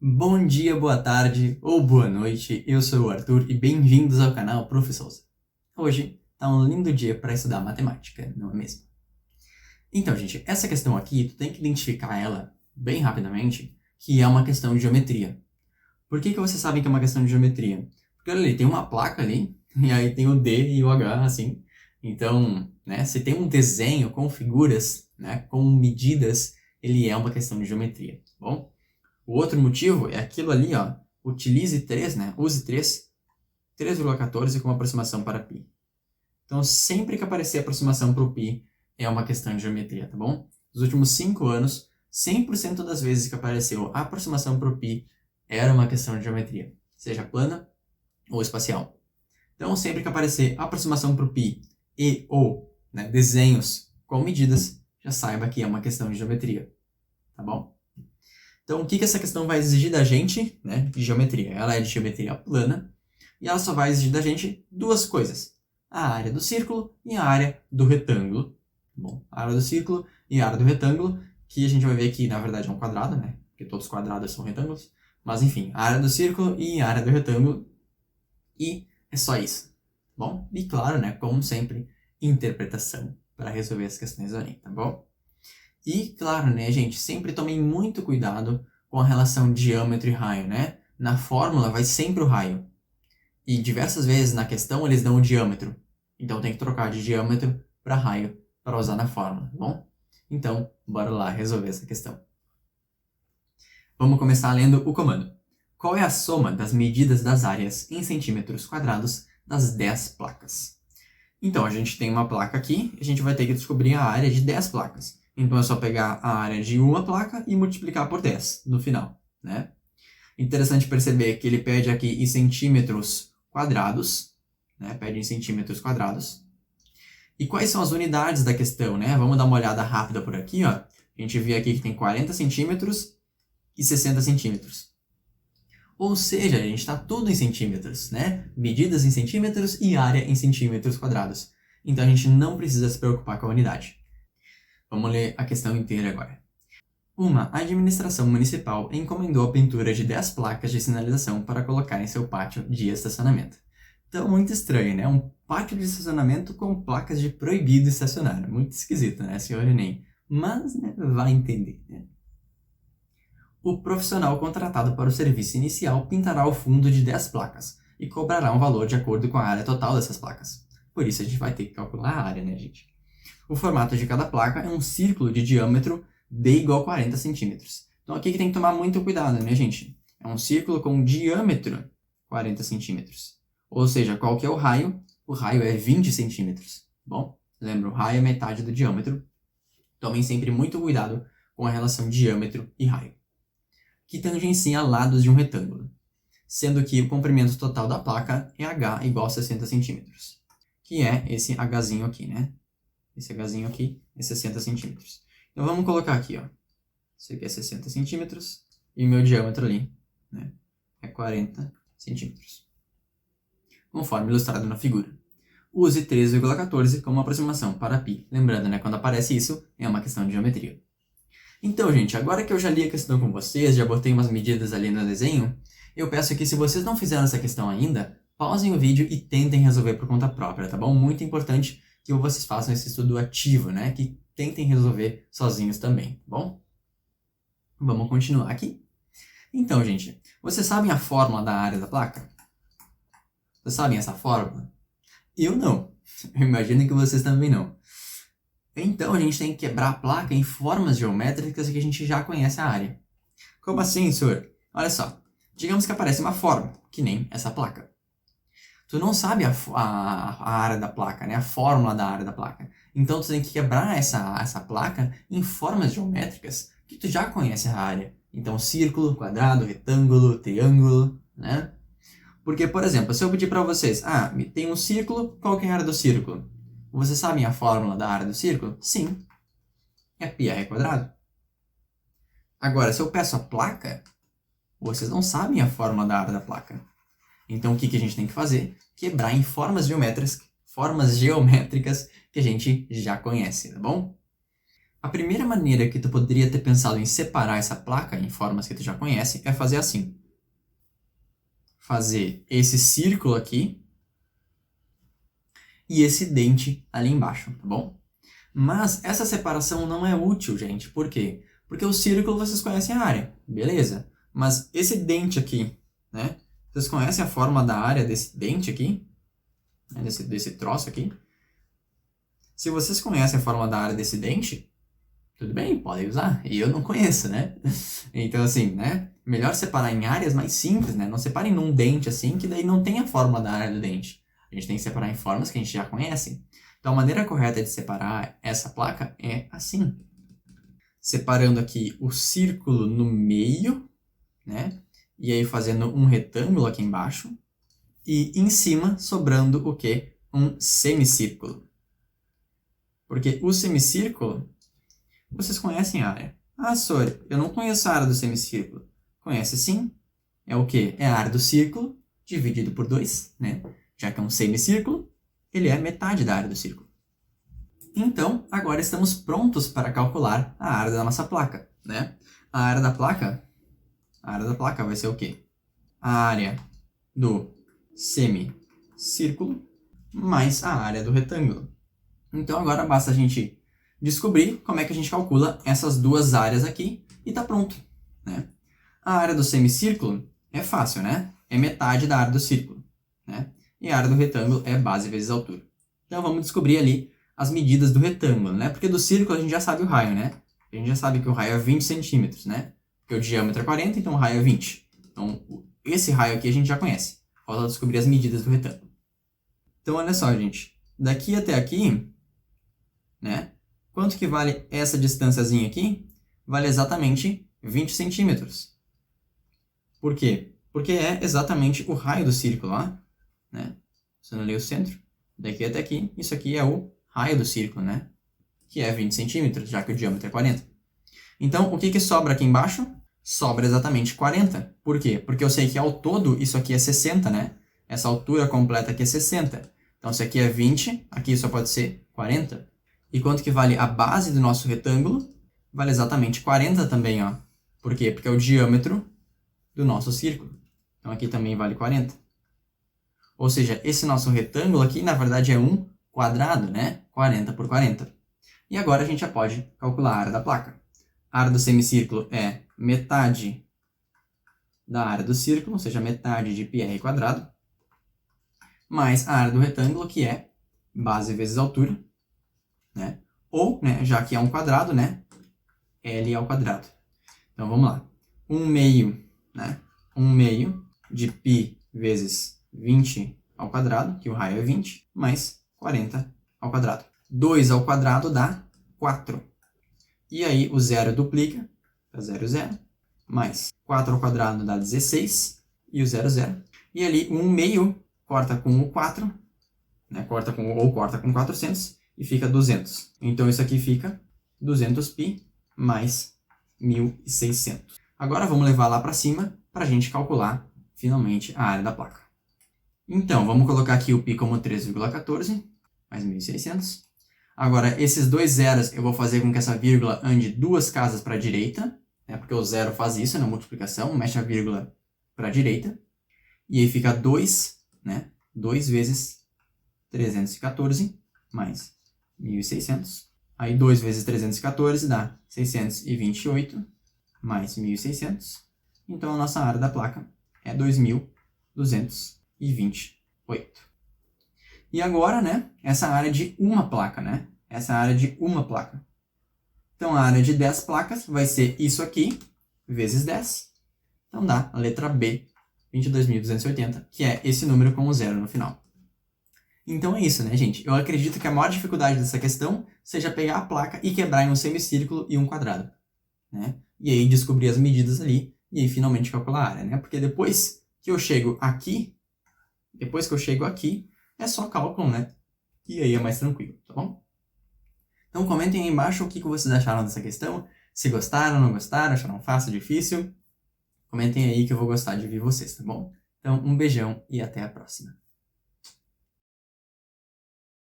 Bom dia, boa tarde ou boa noite, eu sou o Arthur e bem-vindos ao canal Prof. Souza. Hoje tá um lindo dia para estudar matemática, não é mesmo? Então, gente, essa questão aqui, tu tem que identificar ela bem rapidamente, que é uma questão de geometria. Por que você sabe que é uma questão de geometria? Porque olha ali, tem uma placa ali, e aí tem o D e o H, assim. Então, né, se tem um desenho com figuras, né, com medidas, ele é uma questão de geometria, tá bom? O outro motivo é aquilo ali, ó, utilize 3, né, use 3,14 como aproximação para π. Então, sempre que aparecer aproximação para o π, é uma questão de geometria, tá bom? Nos últimos 5 anos, 100% das vezes que apareceu a aproximação para o π, era uma questão de geometria, seja plana ou espacial. Então, sempre que aparecer aproximação para o π e ou né, desenhos com medidas, já saiba que é uma questão de geometria, tá bom? Então, o que essa questão vai exigir da gente, né, de geometria? Ela é de geometria plana e ela só vai exigir da gente duas coisas. A área do círculo e a área do retângulo. Bom, a área do círculo e a área do retângulo, que a gente vai ver que, na verdade, é um quadrado, né? Porque todos os quadrados são retângulos. Mas, enfim, a área do círculo e a área do retângulo. E é só isso. Bom, e claro, né, como sempre, interpretação para resolver as questões ali, tá bom? E, claro, né, gente, sempre tomem muito cuidado com a relação diâmetro e raio, né? Na fórmula vai sempre o raio. E diversas vezes na questão eles dão o diâmetro. Então tem que trocar de diâmetro para raio para usar na fórmula, tá bom? Então, bora lá resolver essa questão. Vamos começar lendo o comando. Qual é a soma das medidas das áreas em centímetros quadrados das 10 placas? Então, a gente tem uma placa aqui, a gente vai ter que descobrir a área de 10 placas. Então é só pegar a área de uma placa e multiplicar por 10 no final, né? Interessante perceber que ele pede aqui em centímetros quadrados, né? Pede em centímetros quadrados. E quais são as unidades da questão, né? Vamos dar uma olhada rápida por aqui, ó. A gente vê aqui que tem 40 centímetros e 60 centímetros. Ou seja, a gente está tudo em centímetros, né? Medidas em centímetros e área em centímetros quadrados. Então a gente não precisa se preocupar com a unidade. Vamos ler a questão inteira agora. Uma administração municipal encomendou a pintura de 10 placas de sinalização para colocar em seu pátio de estacionamento. Então, muito estranho, né? Um pátio de estacionamento com placas de proibido estacionar. Muito esquisito, né, senhor Enem? Mas, né, vai entender, né? O profissional contratado para o serviço inicial pintará o fundo de 10 placas e cobrará um valor de acordo com a área total dessas placas. Por isso, a gente vai ter que calcular a área, né, gente? O formato de cada placa é um círculo de diâmetro D igual a 40 centímetros. Então aqui que tem que tomar muito cuidado, né, gente? É um círculo com diâmetro 40 centímetros. Ou seja, qual que é o raio? O raio é 20 centímetros. Bom, lembra, o raio é metade do diâmetro. Tomem sempre muito cuidado com a relação diâmetro e raio. Que tangencia lados de um retângulo. Sendo que o comprimento total da placa é h igual a 60 centímetros. Que é esse hzinho aqui, né? Esse hzinho aqui é 60 centímetros. Então vamos colocar aqui, ó. Isso aqui é 60 centímetros e o meu diâmetro ali, né, é 40 centímetros. Conforme ilustrado na figura. Use 3,14 como aproximação para π. Lembrando, né, quando aparece isso, é uma questão de geometria. Então, gente, agora que eu já li a questão com vocês, já botei umas medidas ali no desenho, eu peço que se vocês não fizeram essa questão ainda, pausem o vídeo e tentem resolver por conta própria, tá bom? Muito importante que vocês façam esse estudo ativo, né? Que tentem resolver sozinhos também, tá bom? Vamos continuar aqui. Então, gente, vocês sabem a fórmula da área da placa? Vocês sabem essa fórmula? Eu não. Eu imagino que vocês também não. Então, a gente tem que quebrar a placa em formas geométricas que a gente já conhece a área. Como assim, senhor? Olha só. Digamos que aparece uma forma, que nem essa placa. Tu não sabe a área da placa, né? A fórmula da área da placa. Então, tu tem que quebrar essa placa em formas geométricas que tu já conhece a área. Então, círculo, quadrado, retângulo, triângulo, né? Porque, por exemplo, se eu pedir para vocês, tem um círculo, qual que é a área do círculo? Vocês sabem a fórmula da área do círculo? Sim. É πr quadrado. Agora, se eu peço a placa, vocês não sabem a fórmula da área da placa. Então, o que a gente tem que fazer? Quebrar em formas geométricas que a gente já conhece, tá bom? A primeira maneira que tu poderia ter pensado em separar essa placa em formas que tu já conhece é fazer assim. Fazer esse círculo aqui e esse dente ali embaixo, tá bom? Mas essa separação não é útil, gente. Por quê? Porque o círculo vocês conhecem a área, beleza? Mas esse dente aqui, né? Vocês conhecem a forma da área desse dente aqui? Né? Desse troço aqui? Se vocês conhecem a forma da área desse dente, tudo bem, podem usar. E eu não conheço, né? Então, assim, né? Melhor separar em áreas mais simples, né? Não separem num dente assim, que daí não tem a forma da área do dente. A gente tem que separar em formas que a gente já conhece. Então, a maneira correta de separar essa placa é assim. Separando aqui o círculo no meio, né? E aí fazendo um retângulo aqui embaixo. E em cima sobrando o quê? Um semicírculo. Porque o semicírculo, vocês conhecem a área. Ah, Sori, eu não conheço a área do semicírculo. Conhece sim. É o quê? É a área do círculo dividido por 2, né? Já que é um semicírculo, ele é metade da área do círculo. Então, agora estamos prontos para calcular a área da nossa placa, né? A área da placa vai ser o quê? A área do semicírculo mais a área do retângulo. Então, agora basta a gente descobrir como é que a gente calcula essas duas áreas aqui e tá pronto, né? A área do semicírculo é fácil, né? É metade da área do círculo, né? E a área do retângulo é base vezes altura. Então, vamos descobrir ali as medidas do retângulo, né? Porque do círculo a gente já sabe o raio, né? A gente já sabe que o raio é 20 centímetros, né? Porque o diâmetro é 40, então o raio é 20. Então, esse raio aqui a gente já conhece. Falta descobrir as medidas do retângulo. Então, olha só, gente. Daqui até aqui, né? Quanto que vale essa distânciazinha aqui? Vale exatamente 20 centímetros. Por quê? Porque é exatamente o raio do círculo, ó, né? Você não lê o centro. Daqui até aqui, isso aqui é o raio do círculo, né? Que é 20 centímetros, já que o diâmetro é 40. Então, o que sobra aqui embaixo? Sobra exatamente 40. Por quê? Porque eu sei que ao todo isso aqui é 60, né? Essa altura completa aqui é 60. Então, se aqui é 20, aqui só pode ser 40. E quanto que vale a base do nosso retângulo? Vale exatamente 40 também, ó. Por quê? Porque é o diâmetro do nosso círculo. Então, aqui também vale 40. Ou seja, esse nosso retângulo aqui, na verdade, é um quadrado, né? 40 por 40. E agora a gente já pode calcular a área da placa. A área do semicírculo é metade da área do círculo, ou seja, metade de πr quadrado, mais a área do retângulo, que é base vezes altura, né? Ou, né, já que é um quadrado, né? L ao quadrado. Então, vamos lá. 1 meio, né? 1 meio de π vezes 20 ao quadrado, que o raio é 20, mais 40 ao quadrado. 2 ao quadrado dá 4. E aí o zero duplica, dá 0, 0. Mais 4 ao quadrado dá 16, e o 0, 0. E ali o 1 meio corta com o 4, né? Corta com 400, e fica 200. Então isso aqui fica 200π mais 1.600. Agora vamos levar lá para cima para a gente calcular finalmente a área da placa. Então, vamos colocar aqui o π como 3,14, mais 1.600. Agora, esses dois zeros eu vou fazer com que essa vírgula ande duas casas para a direita, né? Porque o zero faz isso na multiplicação, mexe a vírgula para a direita. E aí fica 2, né? 2 vezes 314 mais 1.600. Aí 2 vezes 314 dá 628 mais 1.600. Então, a nossa área da placa é 2.228. E agora, né, essa área de uma placa, né? Essa área de uma placa. Então, a área de 10 placas vai ser isso aqui, vezes 10. Então, dá a letra B, 22.280, que é esse número com o zero no final. Então, é isso, né, gente? Eu acredito que a maior dificuldade dessa questão seja pegar a placa e quebrar em um semicírculo e um quadrado, né? E aí, descobrir as medidas ali, e aí, finalmente, calcular a área, né? Porque depois que eu chego aqui, é só cálculo, né? E aí é mais tranquilo, tá bom? Então comentem aí embaixo o que vocês acharam dessa questão. Se gostaram, não gostaram, acharam fácil, difícil. Comentem aí que eu vou gostar de ver vocês, tá bom? Então um beijão e até a próxima.